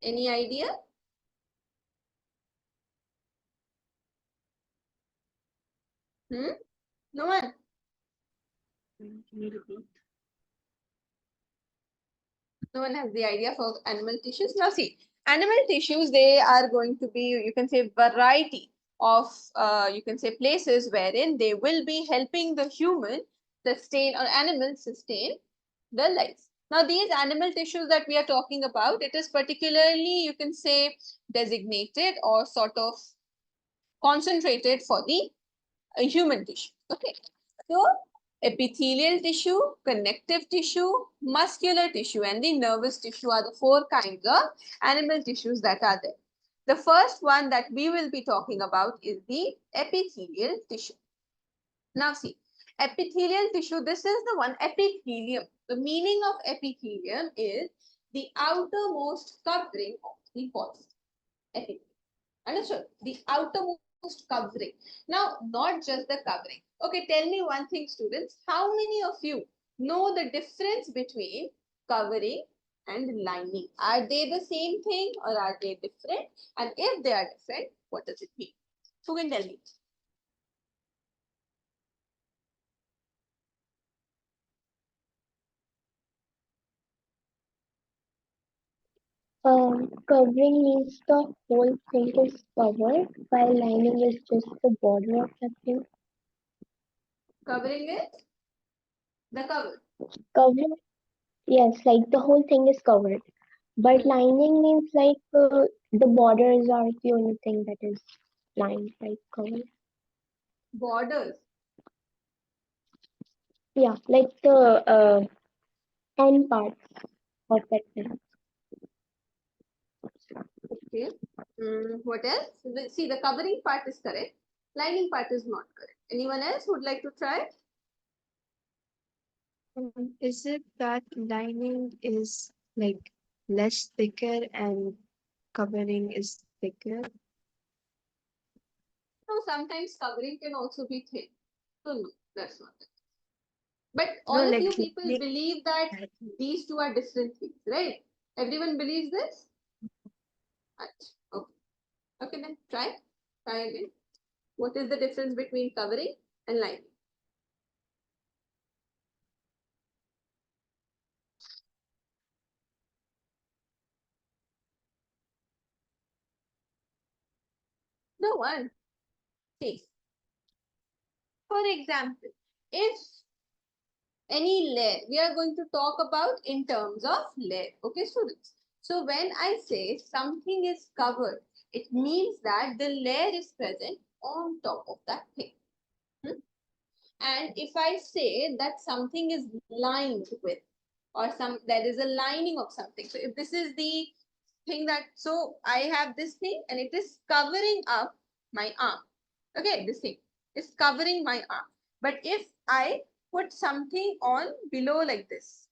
Any idea? No one? Can you repeat? No one has the idea for animal tissues. Now see, animal tissues, they are going to be, you can say, variety of, you can say, places wherein they will be helping the human sustain or animal sustain the life. Now these animal tissues that we are talking about, it is particularly, you can say, designated or sort of concentrated for the human tissue. Okay. So epithelial tissue, connective tissue, muscular tissue, and the nervous tissue are the four kinds of animal tissues that are there. The first one that we will be talking about is the epithelial tissue. Now see, epithelial tissue, this is the one, epithelium. The meaning of epithelium is the outermost covering of the body. Epithelium. Understood? The outermost covering. Now, not just the covering. Okay, tell me one thing, students. How many of you know the difference between covering and lining? Are they the same thing or are they different? And if they are different, what does it mean? Who can tell me? Covering means the whole thing is covered, while lining is just the border of the thing. Covering is the cover. Covering, yes, like the whole thing is covered. But lining means like the borders are the only thing that is lined, like covered. Borders. Yeah, like the end parts of that thing. Okay. What else? See, the covering part is correct. Lining part is not correct. Anyone else would like to try? Is it that lining is like less thicker and covering is thicker? No, sometimes covering can also be thin. So no, that's not it. But all No, of like you people believe that these two are different things, right? Everyone believes this? Right. Okay. Okay, then try. Try again. What is the difference between covering and lining? No one. See, for example, if any layer, we are going to talk about in terms of layer. Okay, students. So when I say something is covered, it means that the layer is present on top of that thing. And if I say that something is lined with, or there is a lining of something. So if this is the thing that, so I have this thing and it is covering up my arm. Okay, this thing is covering my arm. But if I put something on below like this,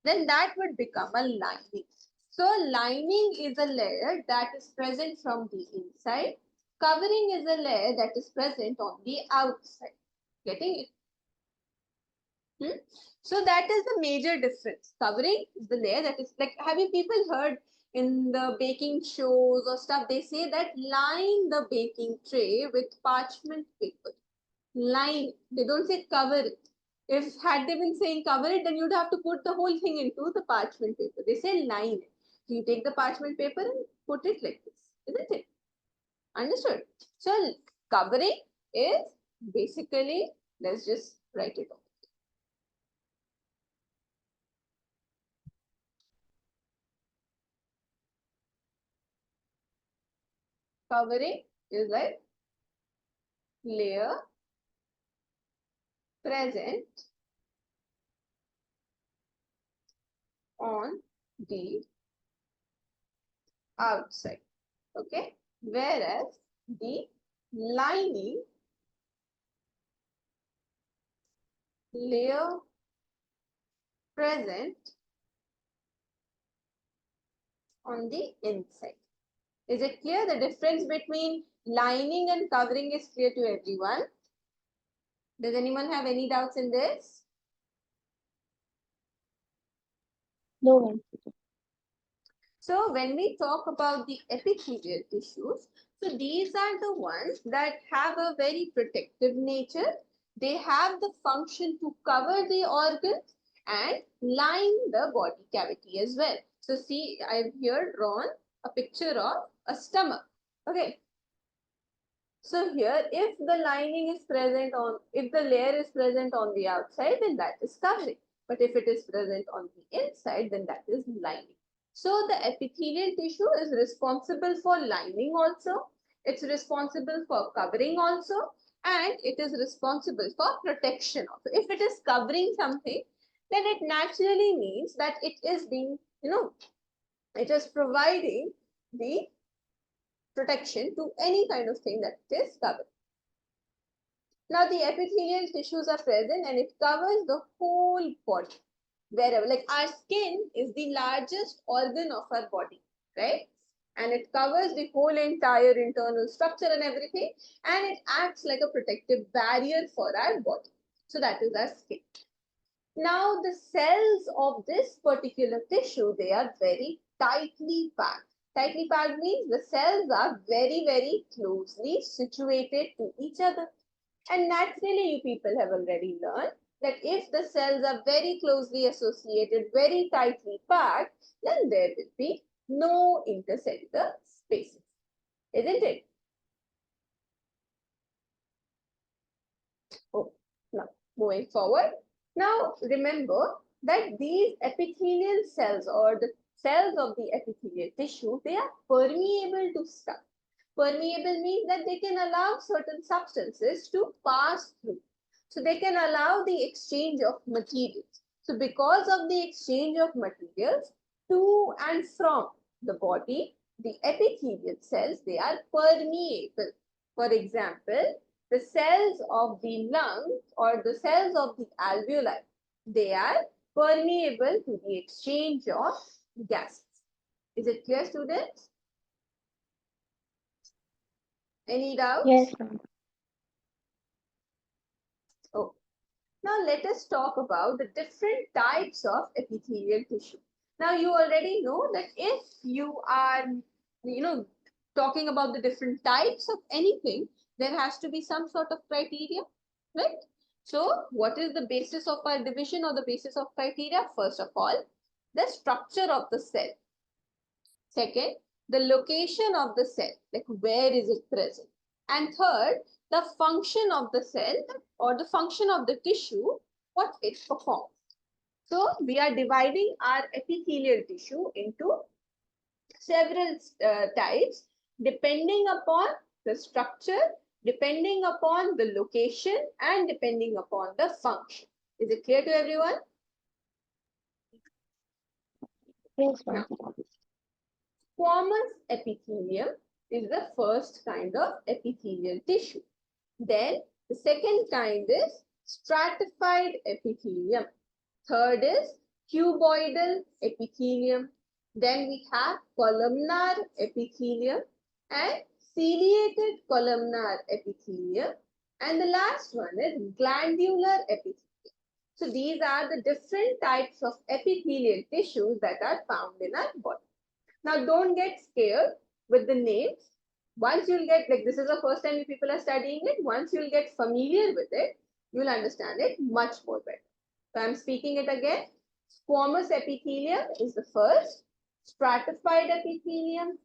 then that would become a lining. So lining is a layer that is present from the inside. Covering is a layer that is present on the outside. Getting it? So that is the major difference. Covering is the layer that is like, have you people heard in the baking shows or stuff, they say that line the baking tray with parchment paper. Line. They don't say cover it. If had they been saying cover it, then you'd have to put the whole thing into the parchment paper. They say line it. So you take the parchment paper and put it like this, isn't it? Understood? So covering is basically, let's just write it off. Covering is like layer present on the outside. Okay. Whereas the lining layer present on the inside. Is it clear? The difference between lining and covering is clear to everyone. Does anyone have any doubts in this? No one. So when we talk about the epithelial tissues, so these are the ones that have a very protective nature. They have the function to cover the organs and line the body cavity as well. So see, I've here drawn a picture of a stomach. Okay. So here, if the lining is present on, if the layer is present on the outside, then that is covering. But if it is present on the inside, then that is lining. So the epithelial tissue is responsible for lining also. It's responsible for covering also. And it is responsible for protection also. If it is covering something, then it naturally means that it is being, it is providing the protection to any kind of thing that it is covering. Now the epithelial tissues are present and it covers the whole body. Wherever, like our skin is the largest organ of our body, right? And it covers the whole entire internal structure and everything. And it acts like a protective barrier for our body. So that is our skin. Now the cells of this particular tissue, they are very tightly packed. Tightly packed means the cells are very, very closely situated to each other. And naturally, you people have already learned that if the cells are very closely associated, very tightly packed, then there will be no intercellular spaces, isn't it? Oh, now moving forward. Now remember that these epithelial cells or the cells of the epithelial tissue, they are permeable to stuff. Permeable means that they can allow certain substances to pass through. So they can allow the exchange of materials. So because of the exchange of materials to and from the body, the epithelial cells, they are permeable. For example, the cells of the lungs or the cells of the alveoli, they are permeable to the exchange of gases. Is it clear, students? Any doubts? Yes, ma'am. Oh. Now let us talk about the different types of epithelial tissue. Now you already know that if you are, talking about the different types of anything, there has to be some sort of criteria, right? So what is the basis of our division or the basis of criteria? First of all, the structure of the cell. Second, the location of the cell, like where is it present? And third, the function of the cell or the function of the tissue, what it performs. So we are dividing our epithelial tissue into several types depending upon the structure, depending upon the location, and depending upon the function. Is it clear to everyone? Yes, ma'am. Squamous epithelium is the first kind of epithelial tissue. Then the second kind is stratified epithelium. Third is cuboidal epithelium. Then we have columnar epithelium and ciliated columnar epithelium. And the last one is glandular epithelium. So these are the different types of epithelial tissues that are found in our body. Now, don't get scared with the names. Once you'll get, like this is the first time you people are studying it, once you'll get familiar with it, you'll understand it much more better. So I'm speaking it again. Squamous epithelium is the first, stratified epithelium,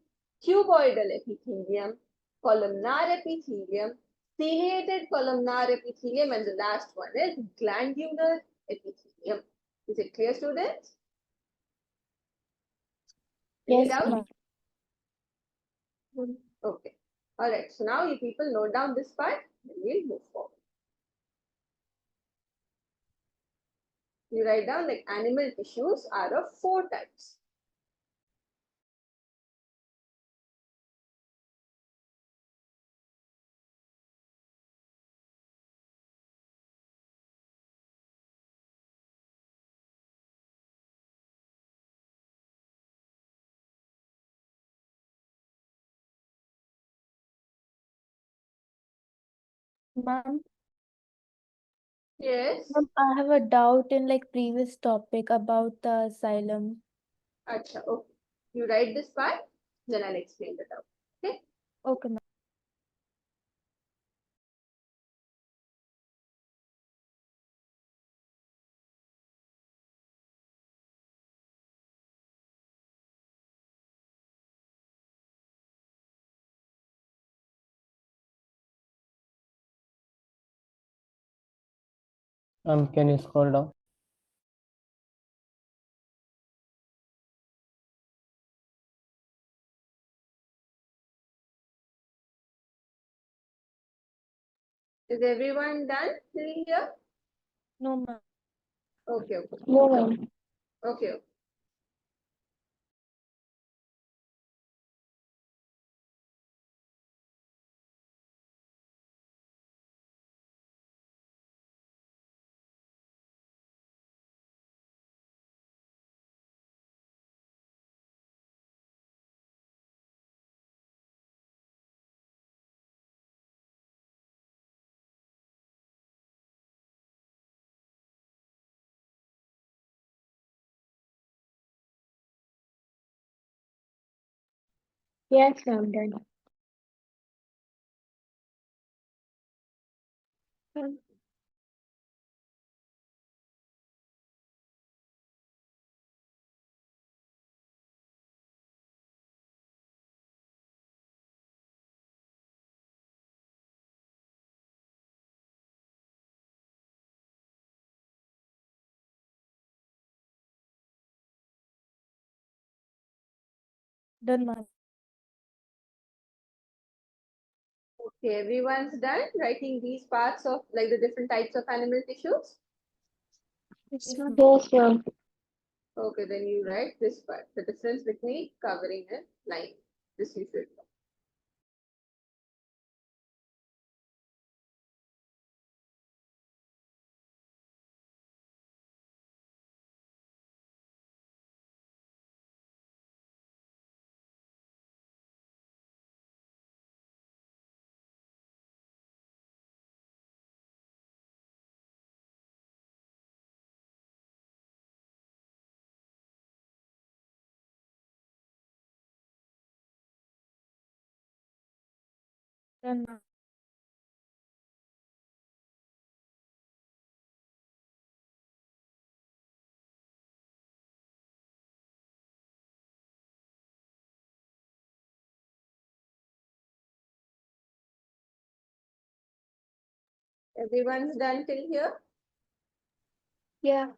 cuboidal epithelium, columnar epithelium, ciliated columnar epithelium, and the last one is glandular epithelium. Is it clear, students? Any Yes, doubt? ma'am. Okay. All right. So now you people note down this part and we'll move forward. You write down like animal tissues are of 4 types. Ma'am, Yes. I have a doubt in like previous topic about the xylem. Acha, okay. You write this part, then I'll explain the doubt. Okay. Okay, ma'am. Can you scroll down? Is everyone done till here? No, ma'am. Okay, okay, No, ma'am. okay. Yes, I'm done. Done, ma'am. Okay, everyone's done writing these parts of like the different types of animal tissues. Yes, Yes, ma'am. ma'am. Yes, ma'am. Okay, then you write this part, the difference between covering and lining. This you should know. Done, ma'am. Everyone's done till here? Yeah.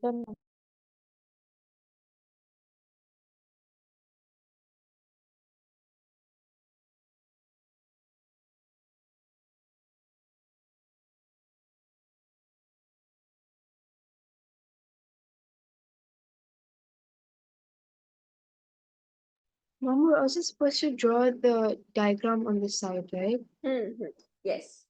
Done, ma'am. Mom, we're also supposed to draw the diagram on the side, right? Yes.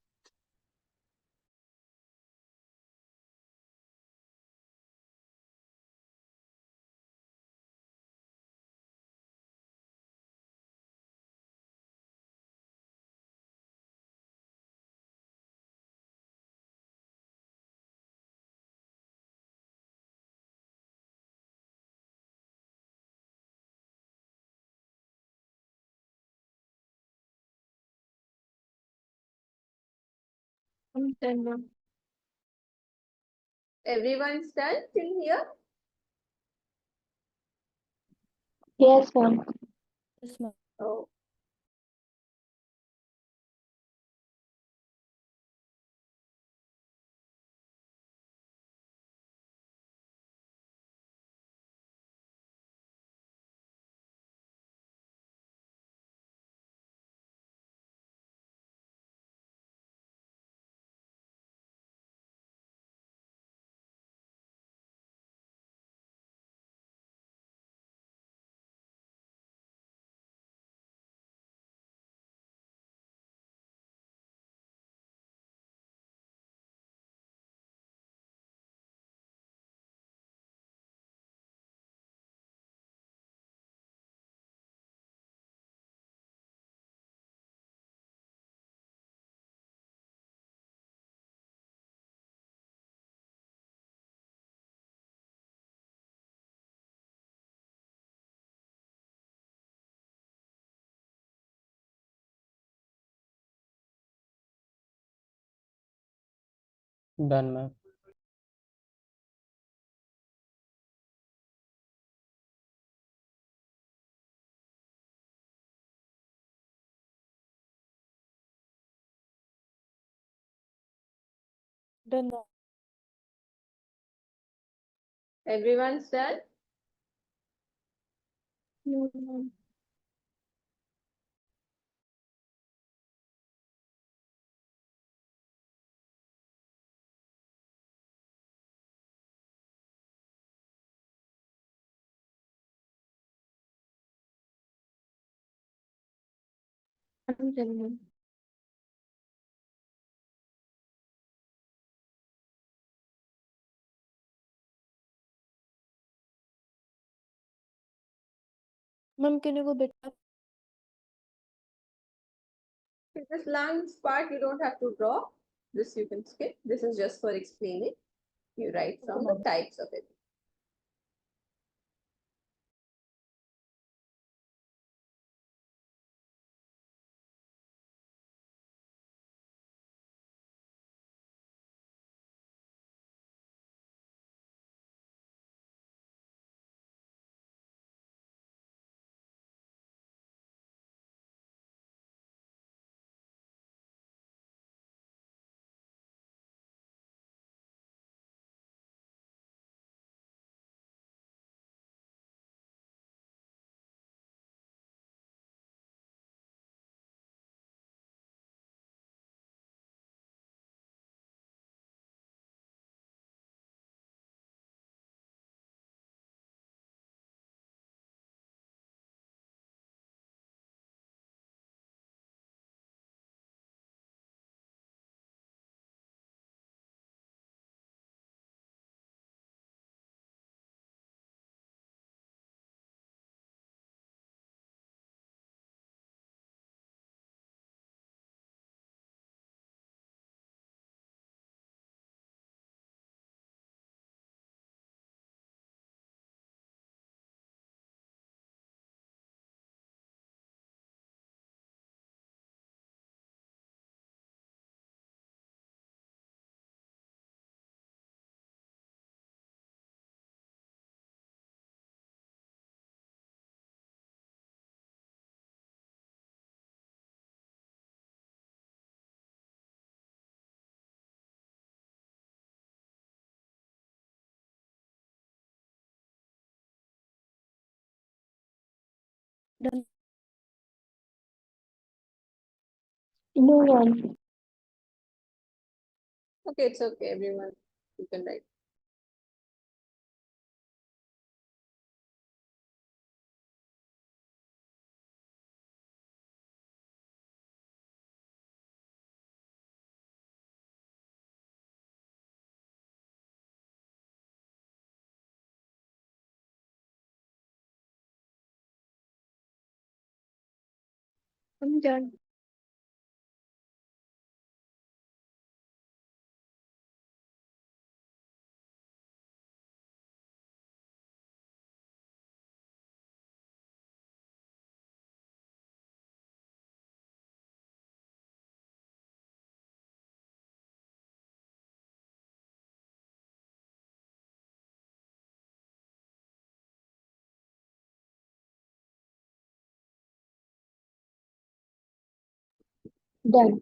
I'm done, Mom. Everyone's done till here? Yes, ma'am. Yes, ma'am. Oh. Done, ma'am. Done, ma'am. Everyone's done? No, Mom. I'm done, Mom. Ma'am, can you go bit back? This lungs part you don't have to draw. This you can skip. This is just for explaining. You write from the types of it. Done. No one. Okay, it's okay, everyone. You can write. I'm done. Done.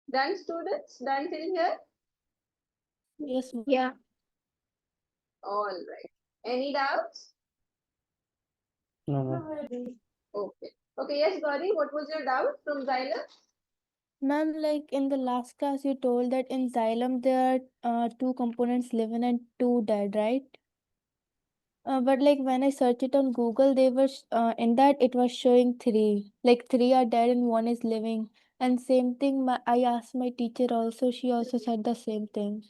Done, students? Done till here? Yes, ma'am. Yeah. All right. Any doubts? No, no. Okay. Okay, yes, Gauri, what was your doubt from Xylem? Ma'am, like in the last class, you told that in Xylem there are two components living and two dead, right? But like when I searched it on Google, they were in that it was showing three. Like three are dead and one is living. And same thing, I asked my teacher also. She also said the same thing.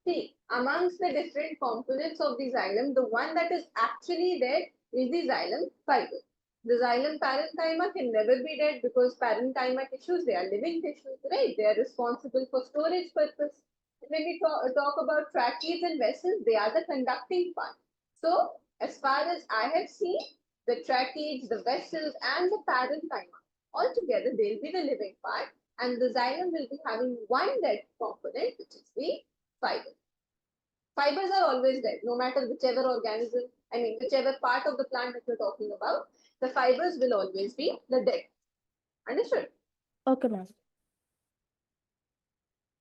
See, amongst the different components of the xylem, the one that is actually dead is the xylem fiber. The xylem parenchyma can never be dead because parenchyma tissues, they are living tissues, right? They are responsible for storage purpose. When we talk about tracheids and vessels, they are the conducting part. So, as far as I have seen, the tracheids, the vessels, and the parenchyma, altogether they'll be the living part, and the xylem will be having one dead component, which is the fiber. Fibers are always dead, no matter whichever organism, I mean, whichever part of the plant that you're talking about, the fibers will always be the dead. Understood? Okay, ma'am.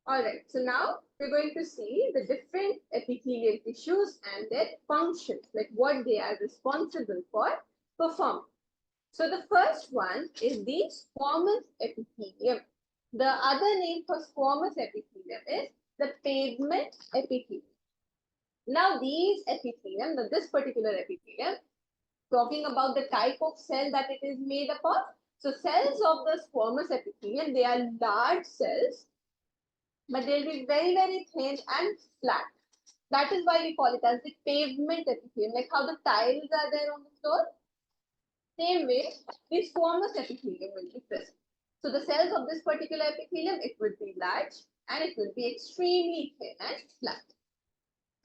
All right. So now we're going to see the different epithelial tissues and their functions, like what they are responsible for performing. So the first one is the squamous epithelium. The other name for squamous epithelium is the pavement epithelium. Now these epithelium, this particular epithelium, talking about the type of cell that it is made up of. So cells of the squamous epithelium, they are large cells, but they'll be very, very thin and flat. That is why we call it as the pavement epithelium, like how the tiles are there on the floor. Same way, the squamous epithelium will be present. So the cells of this particular epithelium, it will be large and it will be extremely thin and flat.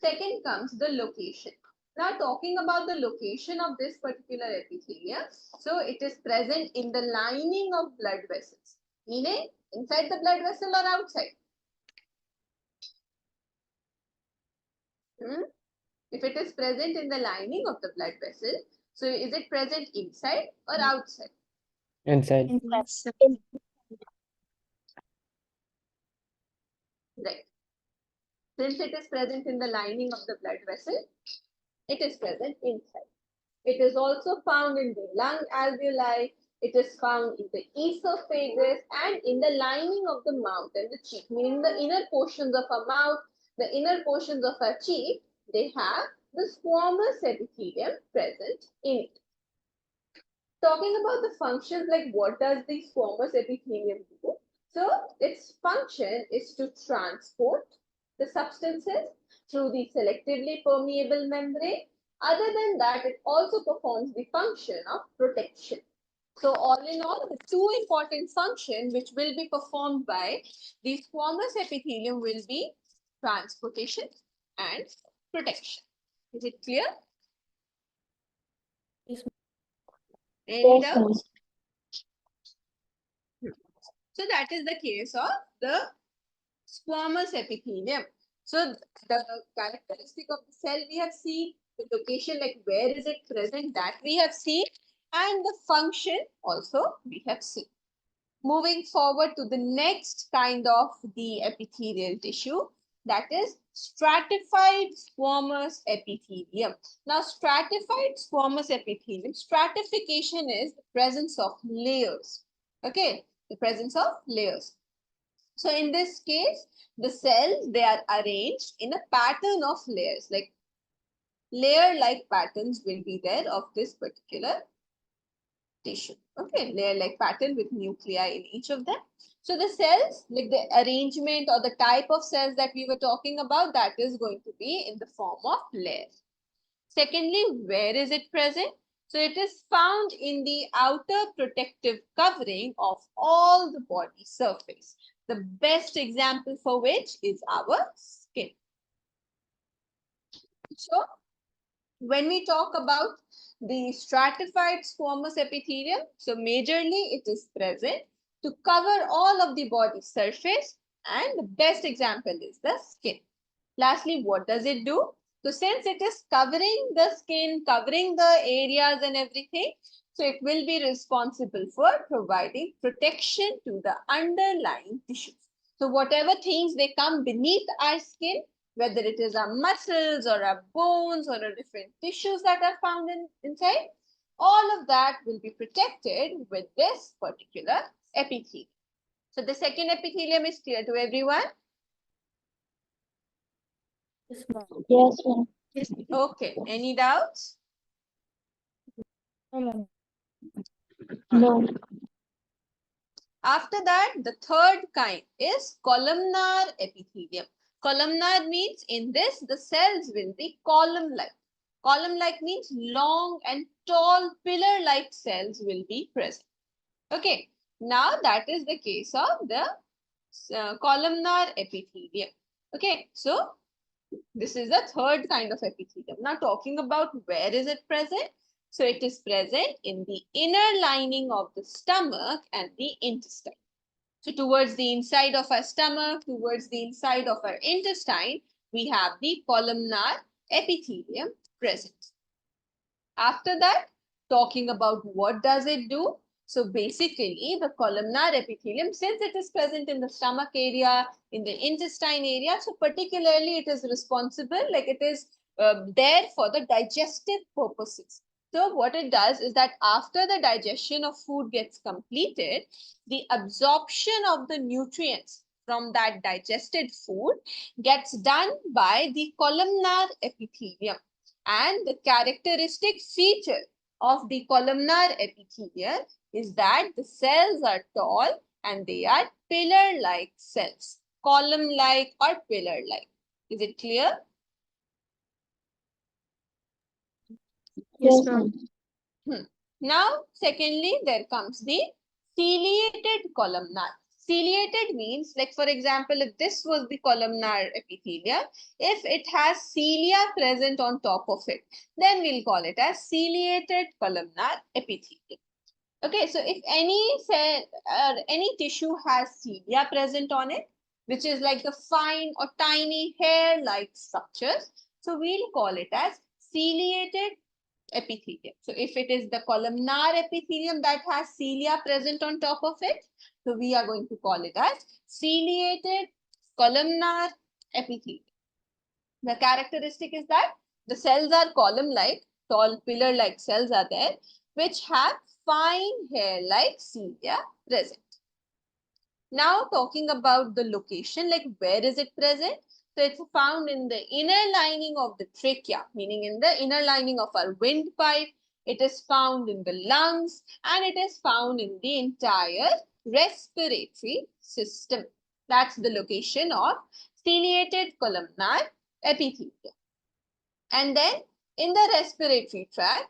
Second comes the location. Now talking about the location of this particular epithelium, so it is present in the lining of blood vessels, meaning inside the blood vessel or outside. If it is present in the lining of the blood vessel, so is it present inside or outside? Inside. Right. Since it is present in the lining of the blood vessel, it is present inside. It is also found in the lung alveoli. It is found in the esophagus and in the lining of the mouth and the cheek, meaning the inner portions of our mouth, the inner portions of our cheek, they have the squamous epithelium present in it. Talking about the functions, like what does the squamous epithelium do? So its function is to transport the substances through the selectively permeable membrane. Other than that, it also performs the function of protection. So all in all, the two important functions which will be performed by the squamous epithelium will be transportation and protection. Is it clear? Any Yes, ma'am. doubts? So that is the case of the squamous epithelium. So the characteristic of the cell we have seen, the location, like where is it present, that we have seen, and the function also we have seen. Moving forward to the next kind of the epithelial tissue, that is stratified squamous epithelium. Now stratified squamous epithelium, stratification is the presence of layers. Okay, the presence of layers. So in this case, the cells, they are arranged in a pattern of layers, like layer-like patterns will be there of this particular tissue. Okay, layer-like pattern with nuclei in each of them. So the cells, like the arrangement or the type of cells that we were talking about, that is going to be in the form of layers. Secondly, where is it present? So it is found in the outer protective covering of all the body surface. The best example for which is our skin. So when we talk about the stratified squamous epithelium, so majorly it is present to cover all of the body surface, and the best example is the skin. Lastly, what does it do? So since it is covering the skin, covering the areas and everything, so it will be responsible for providing protection to the underlying tissues. So whatever things they come beneath our skin, whether it is our muscles or our bones or our different tissues that are found inside, all of that will be protected with this particular epithelium. So the second epithelium is clear to everyone? Yes, ma'am. Okay, any doubts? No. After that, the third kind is columnar epithelium. Columnar means in this, the cells will be column-like. Column-like means long and tall pillar-like cells will be present. Okay, now that is the case of the columnar epithelium. Okay, so this is the third kind of epithelium. Now talking about where is it present? So it is present in the inner lining of the stomach and the intestine. So towards the inside of our stomach, towards the inside of our intestine, we have the columnar epithelium present. After that, talking about what does it do? So basically, the columnar epithelium, since it is present in the stomach area, in the intestine area, so particularly it is responsible, like it is there for the digestive purposes. So what it does is that after the digestion of food gets completed, the absorption of the nutrients from that digested food gets done by the columnar epithelium. And the characteristic feature of the columnar epithelium is that the cells are tall and they are pillar-like cells, column-like or pillar-like. Is it clear? Yes, Yes, ma'am. ma'am. Now, secondly, there comes the ciliated columnar. Ciliated means, like for example, if this was the columnar epithelium, if it has cilia present on top of it, then we'll call it as ciliated columnar epithelium. Okay, so if any cell or any tissue has cilia present on it, which is like the fine or tiny hair-like structures, so we'll call it as ciliated epithelium. So if it is the columnar epithelium that has cilia present on top of it, so we are going to call it as ciliated columnar epithelium. The characteristic is that the cells are column-like, tall pillar-like cells are there, which have fine hair-like cilia present. Now talking about the location, like where is it present? So it's found in the inner lining of the trachea, meaning in the inner lining of our windpipe. It is found in the lungs and it is found in the entire respiratory system. That's the location of ciliated columnar epithelium. And then in the respiratory tract,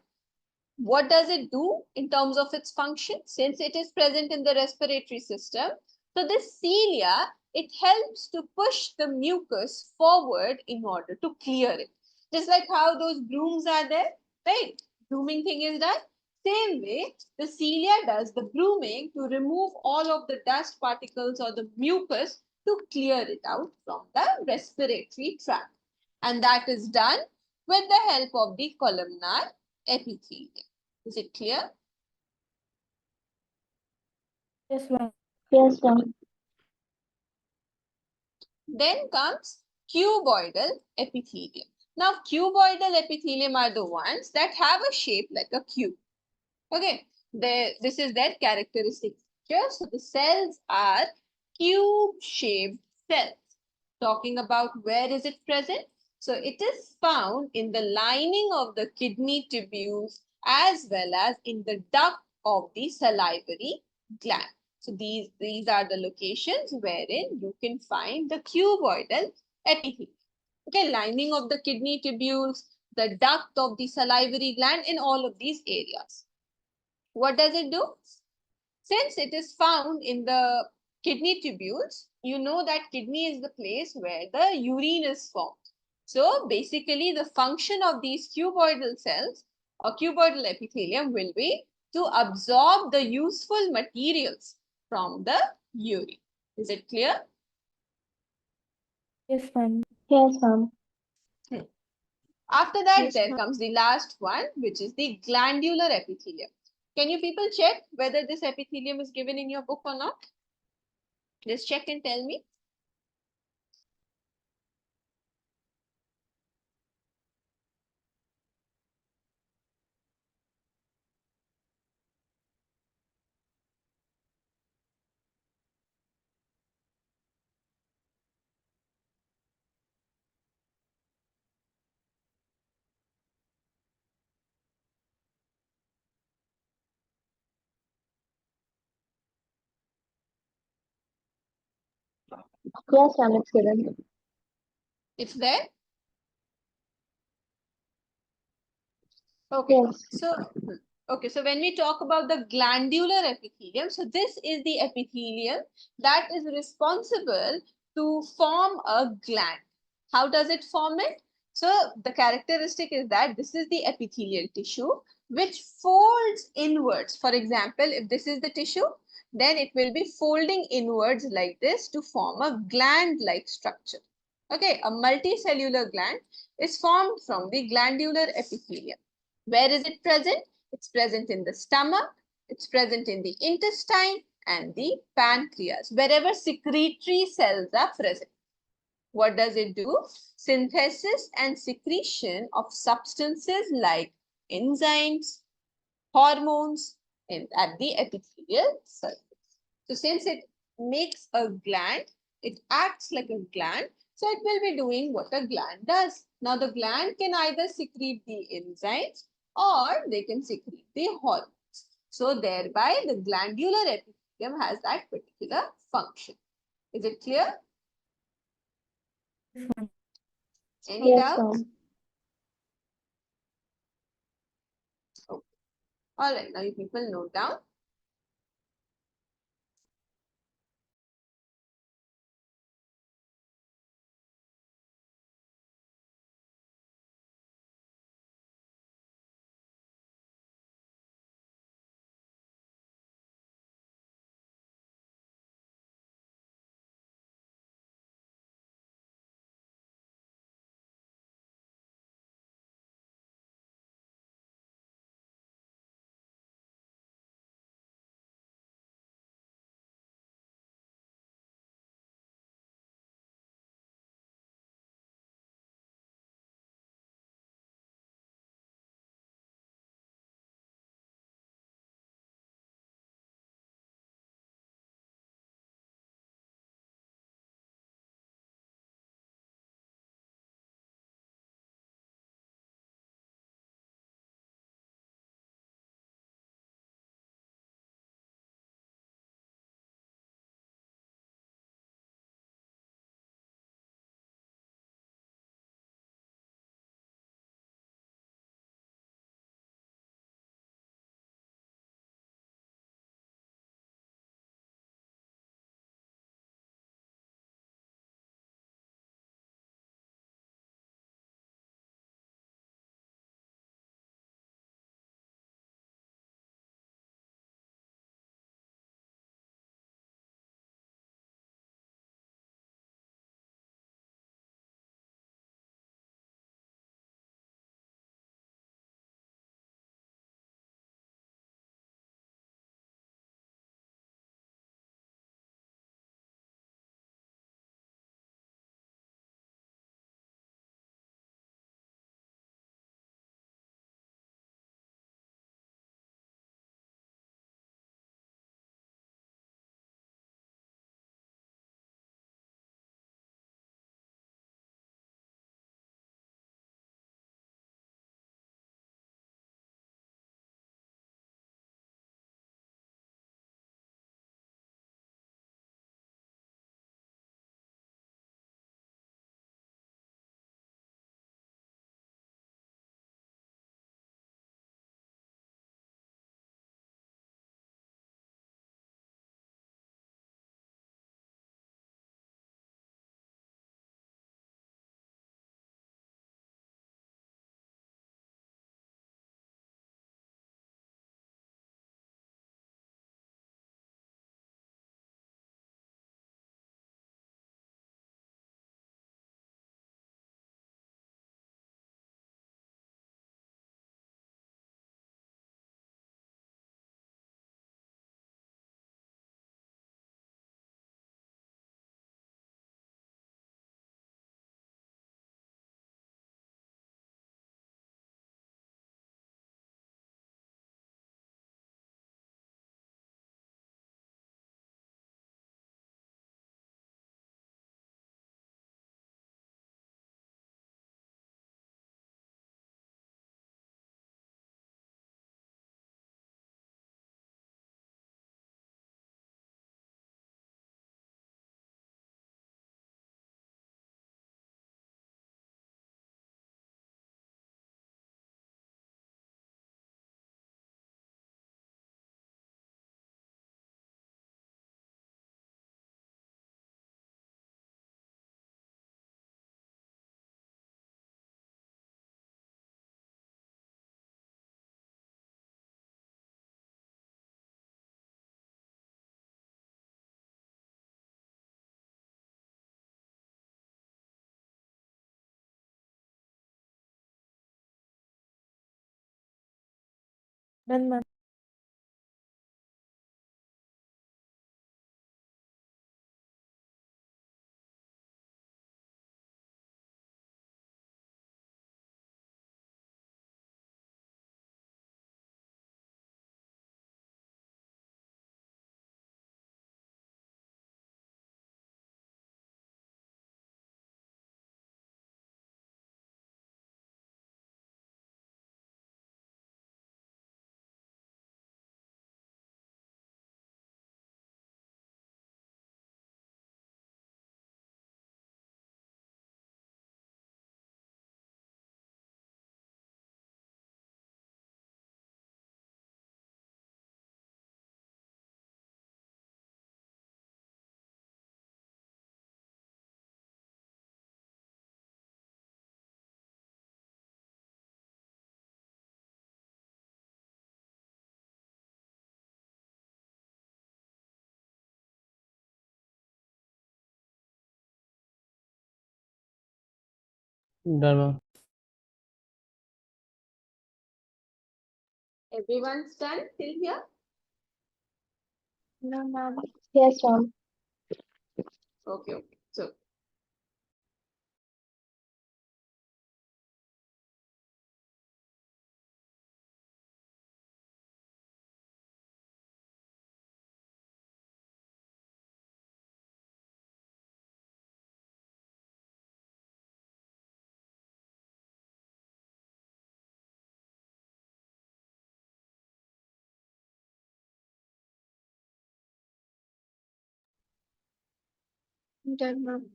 what does it do in terms of its function? Since it is present in the respiratory system, so this cilia, it helps to push the mucus forward in order to clear it. Just like how those brooms are there, right? Brooming thing is done. Same way, the cilia does the brooming to remove all of the dust particles or the mucus to clear it out from the respiratory tract. And that is done with the help of the columnar epithelium. Is it clear? Yes, ma'am. Yes, ma'am. Then comes cuboidal epithelium. Now, cuboidal epithelium are the ones that have a shape like a cube. Okay, this is their characteristic feature. So the cells are cube-shaped cells. Talking about where is it present? So it is found in the lining of the kidney tubules as well as in the duct of the salivary gland. So these are the locations wherein you can find the cuboidal epithelium. Okay, lining of the kidney tubules, the duct of the salivary gland in all of these areas. What does it do? Since it is found in the kidney tubules, you know that kidney is the place where the urine is formed. So basically the function of these cuboidal cells or cuboidal epithelium will be to absorb the useful materials from the urine. Is it clear? Yes, ma'am. Yes, ma'am. After that, Yes, there ma'am. comes the last one, which is the glandular epithelium. Can you people check whether this epithelium is given in your book or not? Just check and tell me. Yes, ma'am, it's given. It's there. Okay. Yes. So when we talk about the glandular epithelium, so this is the epithelium that is responsible to form a gland. How does it form it? So the characteristic is that this is the epithelial tissue which folds inwards. For example, if this is the tissue, then it will be folding inwards like this to form a gland-like structure. Okay, a multicellular gland is formed from the glandular epithelium. Where is it present? It's present in the stomach, it's present in the intestine and the pancreas, wherever secretory cells are present. What does it do? Synthesis and secretion of substances like enzymes, hormones at the epithelial surface. So since it makes a gland, it acts like a gland. So it will be doing what a gland does. Now the gland can either secrete the enzymes or they can secrete the hormones. So thereby the glandular epithelium has that particular function. Is it clear? Any Yes, doubts? ma'am. Okay. All right. Now you people note down. Done, ma'am. Done, ma'am. Everyone's done till here? No, ma'am. Yes, ma'am. Okay, okay. So Done, ma'am.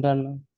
Done, ma'am.